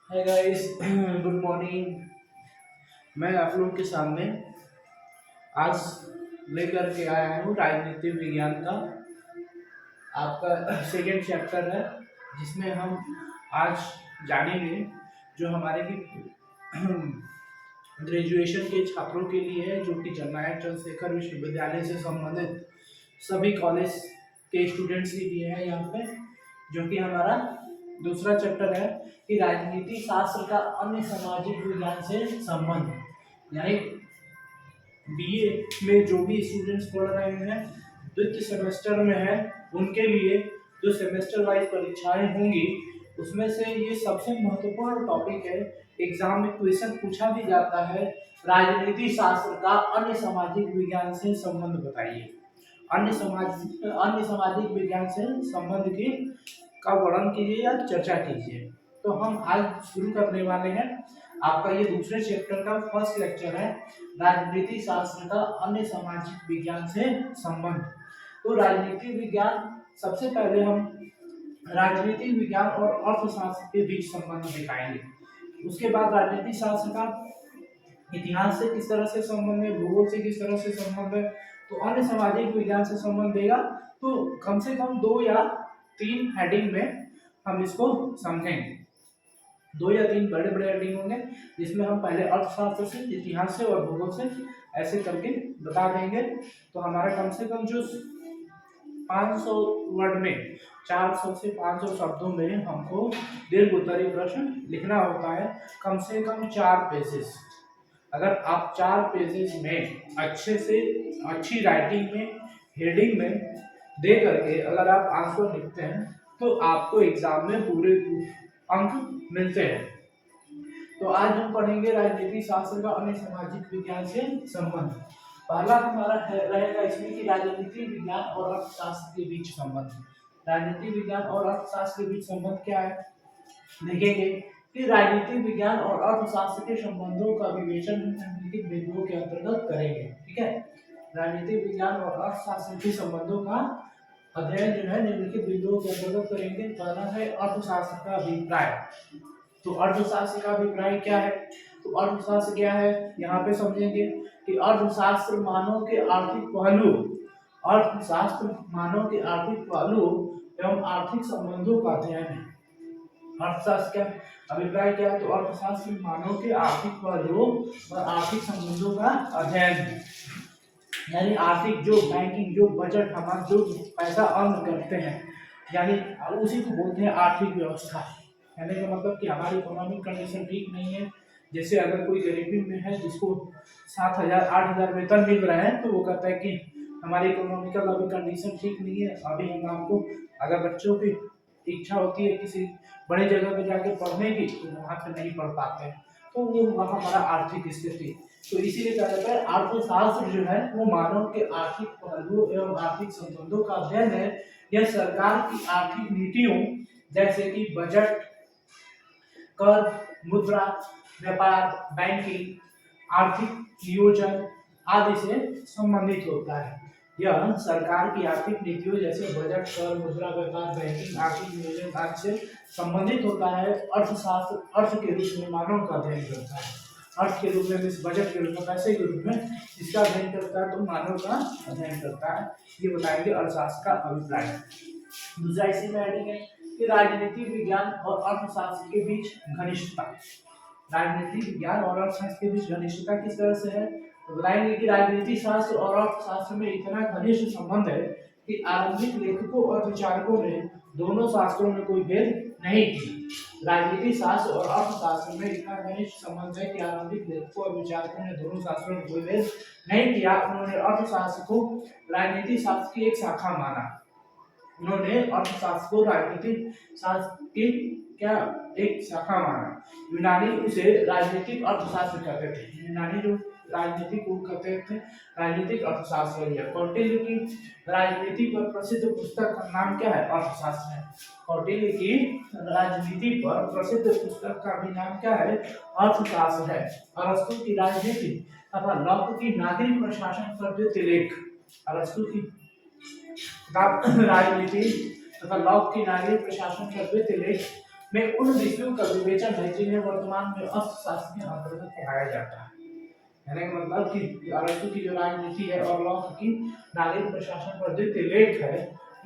Hi guys, good morning. मैं आप लोगों के सामने आज लेकर के आया हूँ राजनीति विज्ञान का आपका सेकेंड चैप्टर है, जिसमें हम आज जानेंगे जो हमारे की ग्रेजुएशन के छात्रों के लिए है, जो कि जननायक चंद्रशेखर विश्वविद्यालय से संबंधित सभी कॉलेज के स्टूडेंट्स के लिए है यहाँ पे, जो कि हमारा दूसरा चैप्टर है कि राजनीति शास्त्र का अन्य सामाजिक विज्ञान से संबंध। यानी बीए में जो भी स्टूडेंट्स पढ़ रहे हैं, द्वितीय सेमेस्टर में है, उनके लिए जो सेमेस्टर वाइज परीक्षाएं होंगी उसमें से ये सबसे महत्वपूर्ण टॉपिक है। एग्जाम में क्वेश्चन पूछा भी जाता है, राजनीति शास्त्र का अन्य सामाजिक विज्ञान से संबंध बताइए। अन्य सामाजिक विज्ञान से संबंध की का वर्णन कीजिए या चर्चा कीजिए। तो हम आज शुरू करने वाले हैं। आपका ये दूसरे चैप्टर का फर्स्ट लेक्चर है, राजनीति शास्त्र का अन्य सामाजिक विज्ञान से संबंध। तो राजनीति विज्ञान, सबसे पहले हम राजनीति विज्ञान और अर्थशास्त्र के बीच संबंध दिखाएंगे। उसके बाद राजनीति शास्त्र का इतिहास से किस तरह से संबंध है, भूगोल से किस तरह से संबंध है, तो अन्य सामाजिक विज्ञान से संबंध देगा। तो कम से कम 2 या 3 हेडिंग में हम इसको समझेंगे। 2 या 3 बड़े बड़े हेडिंग होंगे, जिसमें हम पहले अर्थशास्त्र से, इतिहास से और भूगोल से ऐसे करके बता देंगे। तो हमारा कम से कम जो 500 वर्ड में 400 से 500 शब्दों में हमको दीर्घ उत्तरीय प्रश्न लिखना होता है, कम से कम 4 पेजेस। अगर आप 4 पेजेस में अच्छे से अच्छी राइटिंग में, हेडिंग में दे करके अगर आप आंसर लिखते हैं तो आपको एग्जाम में पूरे अंक मिलते हैं। तो आज हम पढ़ेंगे राजनीति शास्त्र का अन्य सामाजिक विज्ञान से संबंध। पहला हमारा रहेगा इसमें कि राजनीति विज्ञान और अर्थशास्त्र के बीच संबंध। राजनीति विज्ञान और अर्थशास्त्र के बीच संबंध क्या है, देखेंगे कि राजनीति विज्ञान और अर्थशास्त्र के संबंधों का विवेचन निम्नलिखित बिंदुओं के अंतर्गत करेंगे। ठीक है, राजनीति विज्ञान और अर्थशास्त्र के संबंधों का अध्ययन जो है निम्नलिखित बिंदुओं के अंतर्गत करेंगे। पहला है अर्थशास्त्र का अभिप्राय। तो अर्थशास्त्र का अभिप्राय क्या है, तो अर्थशास्त्र क्या है यहाँ पे समझेंगे कि अर्थशास्त्र मानव के आर्थिक पहलू, अर्थशास्त्र मानव के आर्थिक पहलू एवं आर्थिक संबंधों का अध्ययन है। अर्थशास्त्र क्या अभिप्राय क्या है, तो अर्थशास्त्र मानव के आर्थिक पहलुओं और आर्थिक संबंधों का अध्ययन है। यानी आर्थिक जो बैंकिंग, जो बजट, हमारा जो पैसा अर्न करते हैं, यानी उसी को बोलते हैं आर्थिक व्यवस्था। कहने का मतलब कि हमारी इकोनॉमिक कंडीशन ठीक नहीं है। जैसे अगर कोई गरीबी में है, जिसको 7,000 8,000 वेतन मिल रहा है, तो वो कहता है कि हमारी इकोनॉमिकल अभी कंडीशन ठीक नहीं है, अभी हम आपको, अगर बच्चों की इच्छा होती है किसी बड़े जगह पे जाके पढ़ने की, तो वहाँ पे नहीं पढ़ पाते हैं, तो वो वहाँ हमारा आर्थिक स्थिति। तो इसीलिए कहा जाता है अर्थशास्त्र जो है वो मानव के आर्थिक पहलुओं एवं आर्थिक संबंधों का अध्ययन है। यह सरकार की आर्थिक नीतियों जैसे कि बजट, कर, मुद्रा, व्यापार, बैंकिंग, आर्थिक नियोजन आदि से संबंधित होता है। यह सरकार की आर्थिक नीतियों जैसे बजट, कर, मुद्रा, व्यापार, बैंकिंग, आर्थिक नियोजन आदि से संबंधित होता है। अर्थशास्त्र अर्थ के रूप में मानव का अध्ययन करता है। अर्थ के रूप में, बजट के रूप में, पैसे के रूप में इसका अध्ययन करता है, तो मानव का अध्ययन करता है। ये बताएंगे अर्थशास्त्र का अभिप्राय। दूसरा इसी में हेडिंग है कि राजनीति विज्ञान और अर्थशास्त्र के बीच घनिष्ठता। राजनीति विज्ञान और अर्थशास्त्र के बीच घनिष्ठता किस तरह से है, तो बताएंगे कि राजनीति शास्त्र और अर्थशास्त्र में इतना घनिष्ठ संबंध है कि आरंभिक लेखकों और विचारकों ने दोनों शास्त्रों में कोई भेद नहीं किया। राजनीति शास्त्र और अर्थशास्त्र में इतना घनिष्ठ संबंध है कि आरंभिक लेखकों और विचारकों ने दोनों शास्त्रों में कोई भेद नहीं किया। उन्होंने अर्थशास्त्र को राजनीति शास्त्र की एक शाखा माना। उन्होंने अर्थशास्त्र को राजनीतिक शास्त्र की क्या एक शाखा माना। यूनानी उसे राजनीतिक अर्थशास्त्र कहते थे। यूनानी जो राजनीति को कहते थे राजनीतिक अर्थशास्त्र। कौटिल्य की राजनीति पर प्रसिद्ध पुस्तक का नाम क्या है, अर्थशास्त्र है। कौटिल्य की राजनीति पर प्रसिद्ध पुस्तक का भी नाम क्या है, अर्थशास्त्र है। अरस्तु की राजनीति तथा लॉक की नागरिक प्रशासन पर जो लेख, अरस्तु की राजनीति तथा लॉक की नागरिक प्रशासन पर लेख में उन विषयों का विवेचन है जिन्हें वर्तमान में अर्थशास्त्र के अंतर्गत पढ़ाया जाता है। यानी मतलब कि अरस्तु की जो राजनीति है और लॉक की नागरिक प्रशासन पर द्वितीय लेख है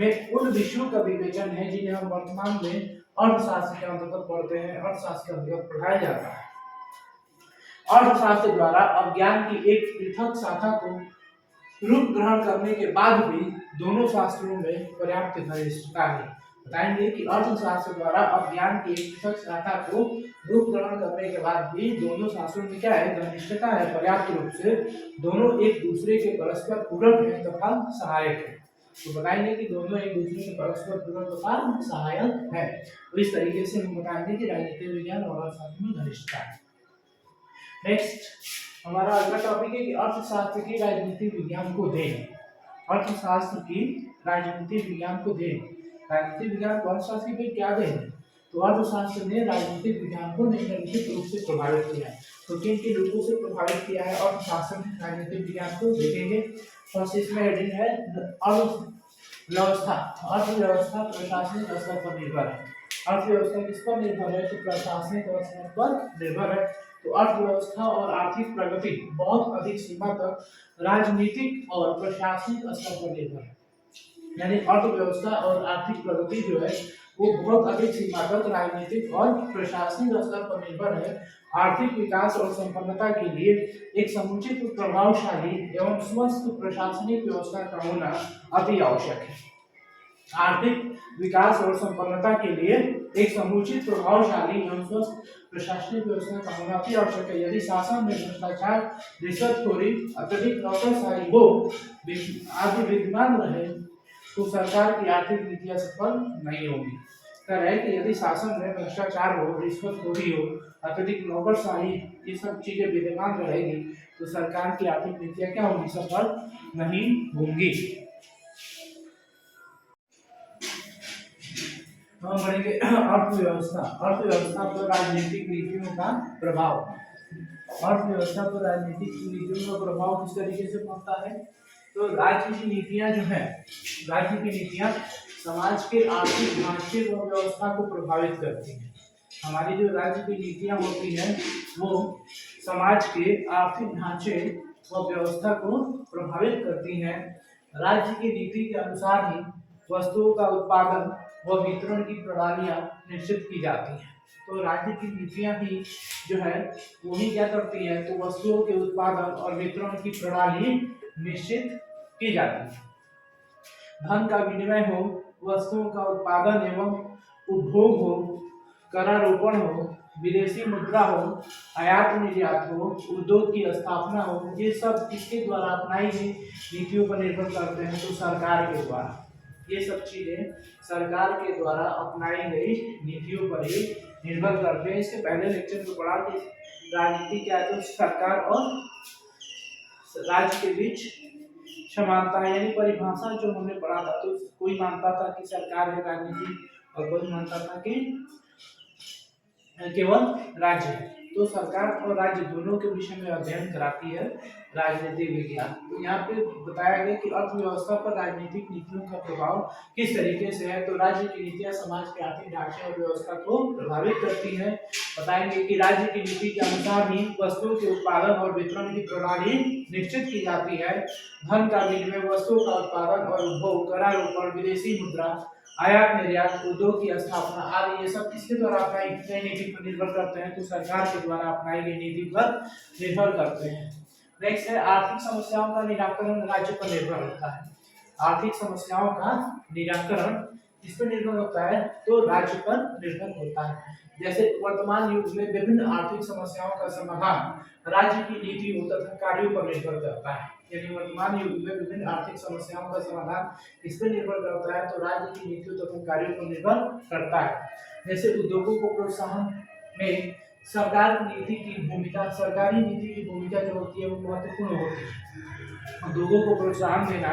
में उन विषयों का विवेचन है जिन्हें हम वर्तमान में अर्थशास्त्र के अंतर्गत पढ़ते हैं, अर्थशास्त्र के अंतर्गत पढ़ाया जाता है। अर्थशास्त्र द्वारा अज्ञान की एक पृथक शाखा को रूप ग्रहण करने के बाद भी दोनों शास्त्रों में पर्याप्त घनिष्ठता है। बताएंगे कि अर्थशास्त्र द्वारा अज्ञान की एक पृथक शाखा को रूप ग्रहण करने के बाद भी दोनों शास्त्रों में क्या है, घनिष्ठता है, पर्याप्त रूप से दोनों एक दूसरे के परस्पर पूरक है तथा सहायक है। तो बताएंगे कि दोनों एक दूसरे के परस्पर पूरक तथा सहायक है। तो इस तरीके से हम बताएंगे कि राजनीतिक विज्ञान और अर्थशास्त्र में घनिष्ठता है। नेक्स्ट हमारा अगला टॉपिक है कि अर्थशास्त्र की राजनीतिक विज्ञान को दें। अर्थशास्त्र की राजनीतिक विज्ञान को दें। राजनीतिक विज्ञान को अर्थशास्त्र की क्या दें? तो अर्थशास्त्र ने राजनीतिक विज्ञान को निम्नलिखित रूप से प्रभावित किया है। तो किन किन रूपों से प्रभावित किया है अर्थशास्त्र ने राजनीतिक विज्ञान को देखेंगे। फर्स्ट इसमें हेडिंग है अर्थव्यवस्था। अर्थव्यवस्था प्रशासनिक स्तर पर निर्भर है। अर्थव्यवस्था किस पर निर्भर है? तो प्रशासनिक स्तर पर निर्भर है। तो अर्थव्यवस्था और आर्थिक प्रगति बहुत अधिक सीमा तक राजनीतिक और प्रशासनिक स्तर पर निर्भर है। यानी अर्थव्यवस्था और आर्थिक प्रगति जो है वो बहुत अधिक सीमा तक राजनीतिक और प्रशासनिक स्तर पर निर्भर है। आर्थिक विकास और संपन्नता के लिए एक समुचित, प्रभावशाली एवं स्वस्थ प्रशासनिक व्यवस्था का होना अति आवश्यक है। आर्थिक विकास और संपन्नता के लिए एक समुचित, प्रभावशाली एवं स्वस्थ प्रशासनिक व्यवस्था का होना अति आवश्यक है। यदि शासन में भ्रष्टाचार, रिश्वतखोरी, अत्यधिक नौकरशाही हो आदि विद्यमान रहे तो सरकार की आर्थिक नीतियां सफल नहीं होगी। कह रहे हैं कि यदि शासन में भ्रष्टाचार हो, रिश्वतखोरी हो, अत्यधिक नौकरशाही, ये सब चीजें विद्यमान रहेगी तो सरकार की आर्थिक नीतियां क्या होंगी, सफल नहीं होंगी। हम बढ़ेंगे अर्थव्यवस्था। अर्थव्यवस्था पर राजनीतिक नीतियों का प्रभाव। अर्थव्यवस्था पर राजनीतिक नीतियों का प्रभाव किस तरीके से पड़ता है? तो राज्य की नीतियां जो है, राज्य की नीतियां समाज के आर्थिक ढांचे व व्यवस्था को प्रभावित करती हैं। हमारी जो राज्य की नीतियां होती हैं वो समाज के आर्थिक ढांचे व व्यवस्था को प्रभावित करती हैं। राज्य की नीति के अनुसार ही वस्तुओं का उत्पादन व वितरण की प्रणालियां निश्चित की जाती हैं। तो राज्य की नीतियां ही जो है वो ही क्या करती है, तो वस्तुओं के उत्पादन और वितरण की प्रणाली निश्चित की जाती है। धन का विनिमय हो, वस्तुओं का उत्पादन एवं उपभोग हो, करारोपण हो, विदेशी मुद्रा हो, आयात निर्यात हो, उद्योग की स्थापना हो, ये सब किसके द्वारा अपनाई गई नीतियों पर निर्भर करते हैं? तो सरकार के द्वारा। ये सब चीजें सरकार के द्वारा अपनाई गई नीतियों पर ही निर्भर करते हैं। इसके पहले लेक्चर में पढ़ा कि राजनीति क्या है, तो सरकार और राज्य के बीच समानता यानी परिभाषा जो हमने पढ़ा था। तो कोई मानता था कि सरकार है राजनीति और कोई मानता था कि केवल राज्य है। तो सरकार और राज्य दोनों के विषय में अध्ययन कराती है राजनीतिक विज्ञान। तो यहाँ पे बताया गया कि अर्थव्यवस्था पर राजनीतिक नीतियों का प्रभाव किस तरीके से है। तो राज्य की नीतियां समाज के आर्थिक ढांचे और व्यवस्था को प्रभावित करती हैं। बताएंगे कि राज्य की नीति के अनुसार ही वस्तुओं के उत्पादन और वितरण की प्रणाली निश्चित की जाती है। धन का विनिमय, वस्तुओं का उत्पादन और उपभोग, करारोपण, विदेशी मुद्रा, आयात निर्यात, उद्योग की स्थापना आदि ये सब किसके द्वारा अपनाई गई नीति पर निर्भर करते हैं? तो सरकार के द्वारा अपनाई गई नीति पर निर्भर करते हैं। नेक्स्ट है आर्थिक समस्याओं का निराकरण राज्य पर निर्भर होता है। आर्थिक समस्याओं का निराकरण किस पर निर्भर होता है? तो राज्य पर निर्भर होता है। जैसे वर्तमान युग में विभिन्न आर्थिक समस्याओं का समाधान राज्य की नीतियों तथा कार्यों पर निर्भर करता है। यानी वर्तमान युग में विभिन्न आर्थिक समस्याओं का समाधान किस पर निर्भर करता है? तो राज्य की नीतियों तथा कार्यों पर निर्भर करता है। जैसे उद्योगों को प्रोत्साहन में सरकार नीति की भूमिका, सरकारी नीति की भूमिका जो होती है वो महत्वपूर्ण होती है। उद्योगों को प्रोत्साहन देना,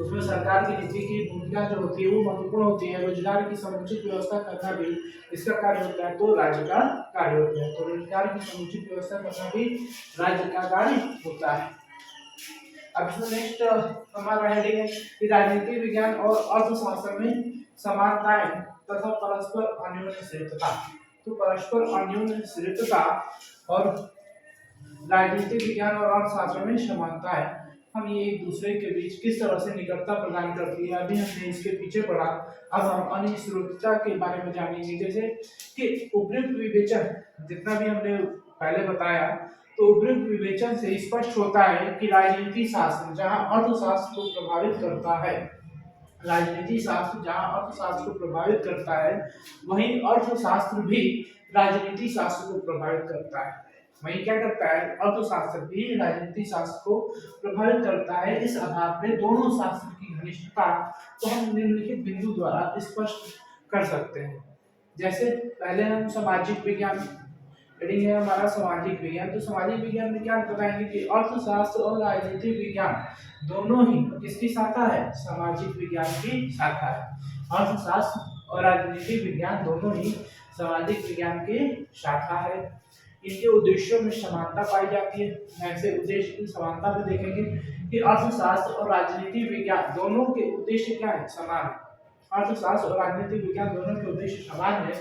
उसमें सरकार की नीति की भूमिका जो होती है वो महत्वपूर्ण होती है। रोजगार की समुचित व्यवस्था करना भी इसका कार्य होता है, तो राज्य का कार्य होता है। तो रोजगार की समुचित व्यवस्था करना भी राज्य का कार्य होता है। अब इसमें नेक्स्ट हमारा हेडिंग है कि राजनीतिक विज्ञान और अर्थशास्त्र में समानताएं तथा परस्पर अन्योन्याश्रितता। तो परस्पर अन्योन्याश्रितता और राजनीतिक विज्ञान और अर्थशास्त्र में समानता है। हम ये एक दूसरे के बीच किस तरह से निकटता प्रदान करती है, अभी हमने इसके पीछे पढ़ा। अब हम अनिश्चितता के बारे में जानेंगे, जैसे कि उपयुक्त विवेचन, जितना भी हमने पहले बताया, तो उपयुक्त विवेचन से स्पष्ट होता है कि राजनीति शास्त्र जहां अर्थशास्त्र को प्रभावित करता है, राजनीति शास्त्र जहां अर्थशास्त्र को प्रभावित करता है, वहीं अर्थशास्त्र भी राजनीति शास्त्र को प्रभावित करता है। वहीं क्या करता है, अर्थशास्त्र भी राजनीति शास्त्र को प्रभावित करता है। इस आधार पर दोनों शास्त्र की घनिष्ठता को हम निम्नलिखित बिंदु द्वारा स्पष्ट कर सकते हैं। जैसे पहले हम सामाजिक विज्ञान, हेडिंग है हमारा सामाजिक विज्ञान, तो सामाजिक विज्ञान में क्या बताएंगे कि अर्थशास्त्र और राजनीतिक विज्ञान दोनों ही किसकी शाखा है, सामाजिक विज्ञान की शाखा है। अर्थशास्त्र और राजनीतिक विज्ञान दोनों ही सामाजिक विज्ञान की शाखा है। इनके उद्देश्यों में समानता पाई जाती है। ऐसे उद्देश्य की समानता में देखेंगे कि अर्थशास्त्र और राजनीतिक विज्ञान दोनों के उद्देश्य क्या है, समान है। अर्थशास्त्र और राजनीतिक विज्ञान दोनों के उद्देश्य समान है।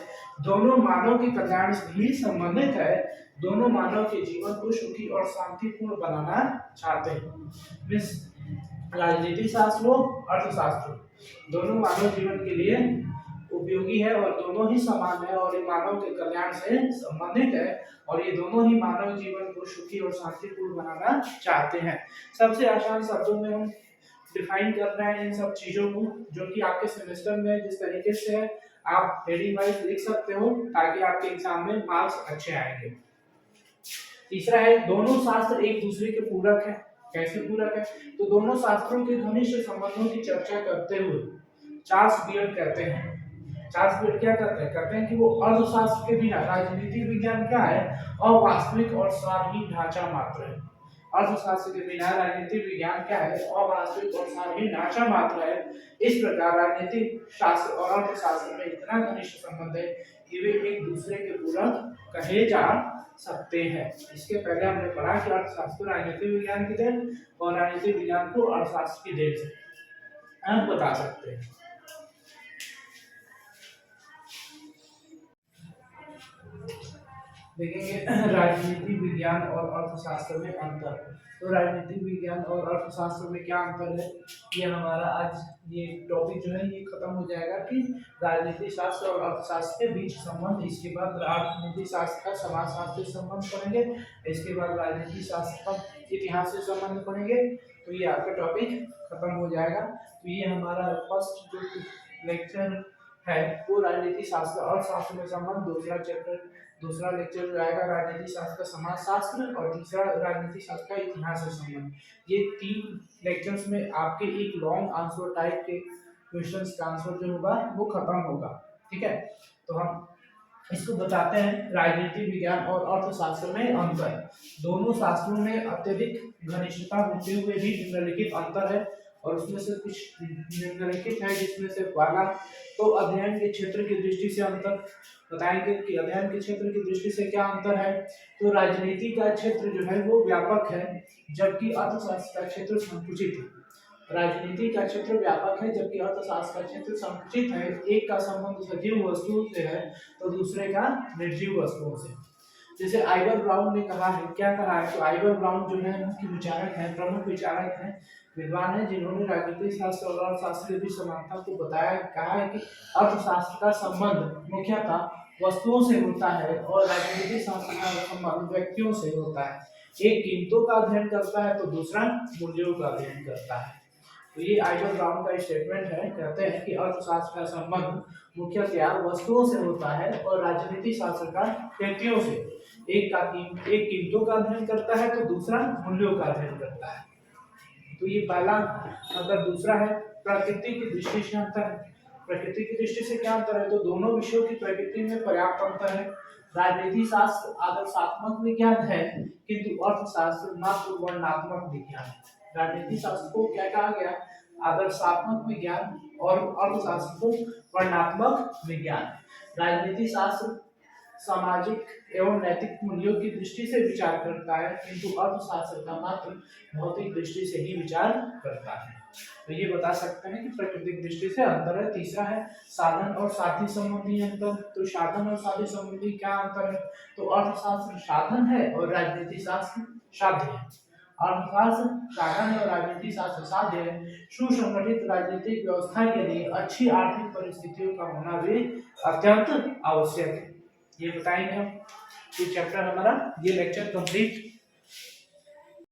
दोनों मानव के कल्याण से ही संबंधित है। दोनों मानव के जीवन को सुखी और शांतिपूर्ण बनाना चाहते हैं। राजनीतिक शास्त्र हो, अर्थशास्त्र, दोनों मानव जीवन के लिए उपयोगी है और दोनों ही समान है और ये मानव के कल्याण से संबंधित है और ये दोनों ही मानव जीवन को सुखी और शांतिपूर्ण बनाना चाहते हैं। सबसे आसान शब्दों में हम डिफाइन कर रहे हैं इन सब चीजों को, जो कि आपके सेमेस्टर में जिस तरीके से है आप हेडिंग वाइज लिख सकते हो ताकि आपके एग्जाम में मार्क्स अच्छे आएंगे। तीसरा है, दोनों शास्त्र एक दूसरे के पूरक है। कैसे पूरक है, तो दोनों शास्त्रों के घनिष्ठ संबंधों की चर्चा करते हुए चार्ल्स बियर्ड कहते हैं, चार्ल्स बियर्ड क्या कहते हैं कि वो अर्थशास्त्र के बिना राजनीतिक विज्ञान क्या है, अवास्तविक और सारहीन ढांचा मात्र है। अर्थशास्त्र के बिना राजनीतिक विज्ञान क्या है, अवास्तविक और सारहीन ढांचा मात्र है। इस प्रकार राजनीतिक शास्त्र और अर्थशास्त्र में इतना घनिष्ठ संबंध है कि वे एक दूसरे के पूरक कहे जा सकते हैं। इसके पहले हमने पढ़ा कि अर्थशास्त्र राजनीतिक विज्ञान की देन और राजनीतिक विज्ञान को अर्थशास्त्र की देन से हम बता सकते हैं। देखेंगे राजनीतिक विज्ञान और अर्थशास्त्र में अंतर। तो राजनीतिक विज्ञान और अर्थशास्त्र में क्या अंतर है, ये हमारा आज ये टॉपिक जो है ये खत्म हो जाएगा कि राजनीतिक शास्त्र और अर्थशास्त्र के बीच संबंध। इसके बाद राजनीतिक शास्त्र का समाजशास्त्र से संबंध पढ़ेंगे, इसके बाद राजनीतिक शास्त्र का इतिहास से संबंध पढ़ेंगे। तो ये आपका टॉपिक खत्म हो जाएगा। तो ये हमारा फर्स्ट जो लेक्चर है वो राजनीतिक शास्त्र और अर्थशास्त्र में संबंध, दूसरा लेक्चर जो आएगा राजनीतिक शास्त्र का समाजशास्त्र और तीसरा राजनीतिक शास्त्र का इतिहास से संबंध। ये 3 लेक्चर्स में आपके एक लॉन्ग आंसर टाइप के क्वेश्चंस का आंसर जो होगा वो खत्म होगा। ठीक है, तो हम इसको बताते हैं राजनीतिक विज्ञान और अर्थशास्त्र में अंतर। दोनों शास्त्रों में अत्यधिक घनिष्ठता होते हुए भी निम्नलिखित अंतर है और उसमें से कुछ निम्नलिखित है, जिसमें से पहला तो अध्ययन के क्षेत्र की दृष्टि से अंतर बताएंगे कि अध्ययन के क्षेत्र की दृष्टि से क्या अंतर है। तो राजनीति का क्षेत्र जो है वो व्यापक है जबकि अर्थशास्त्र का क्षेत्र संकुचित है। राजनीति का क्षेत्र व्यापक है जबकि अर्थशास्त्र का क्षेत्र संकुचित है। एक का संबंध सजीव वस्तुओं से है तो दूसरे का निर्जीव वस्तुओं से। जैसे आइवर ब्राउन ने कहा है, क्या कहा है, तो आइवर ब्राउन जो है मुख्य विचारक है, प्रमुख विचारक है, विद्वान है, जिन्होंने राजनीतिक शास्त्र और अर्थशास्त्र के बीच समानता को बताया। कहा है कि अर्थशास्त्र का संबंध मुख्यतः वस्तुओं से होता है और राजनीतिक शास्त्र का संबंध व्यक्तियों से होता है। एक कीमतों का अध्ययन करता है तो दूसरा मूल्यों का अध्ययन करता है। तो ये आइवर ब्राउन का स्टेटमेंट है, कहते हैं कि अर्थशास्त्र का संबंध मुख्यतया वस्तुओं से होता है और राजनीतिक शास्त्र का व्यक्तियों से। एक कीमतों का अध्ययन करता है तो दूसरा मूल्यों का अध्ययन करता है। तो ये पहला अंतर। दूसरा है प्रकृति की दृष्टि से अंतर है। प्रकृति की दृष्टि से क्या अंतर है, तो दोनों विषयों की प्रकृति में पर्याप्त अंतर है। राजनीतिक शास्त्र आदर्शात्मक विज्ञान है किंतु अर्थशास्त्र मात्र वर्णनात्मक विज्ञान है। राजनीतिक शास्त्र को क्या कहा गया, आदर्शात्मक विज्ञान, और अर्थशास्त्र को वर्णनात्मक विज्ञान। राजनीतिक शास्त्र सामाजिक एवं नैतिक मूल्यों की दृष्टि से विचार करता है किंतु अर्थशास्त्र का मात्र भौतिक दृष्टि से ही विचार करता है। तो ये बता सकते हैं कि प्राकृतिक दृष्टि से अंतर है। तीसरा है साधन और साध्य संबंधी अंतर। तो साधन और साध्य संबंधी क्या अंतर है? तो अर्थशास्त्र साधन है और राजनीति शास्त्र साध्य है। अर्थशास्त्र साधन है और राजनीति शास्त्र साध्य है। सुसंगठित राजनीतिक व्यवस्था के लिए अच्छी आर्थिक परिस्थितियों का होना भी अत्यंत आवश्यक है। ये बताएंगे हम। ये चैप्टर हमारा, ये लेक्चर कंप्लीट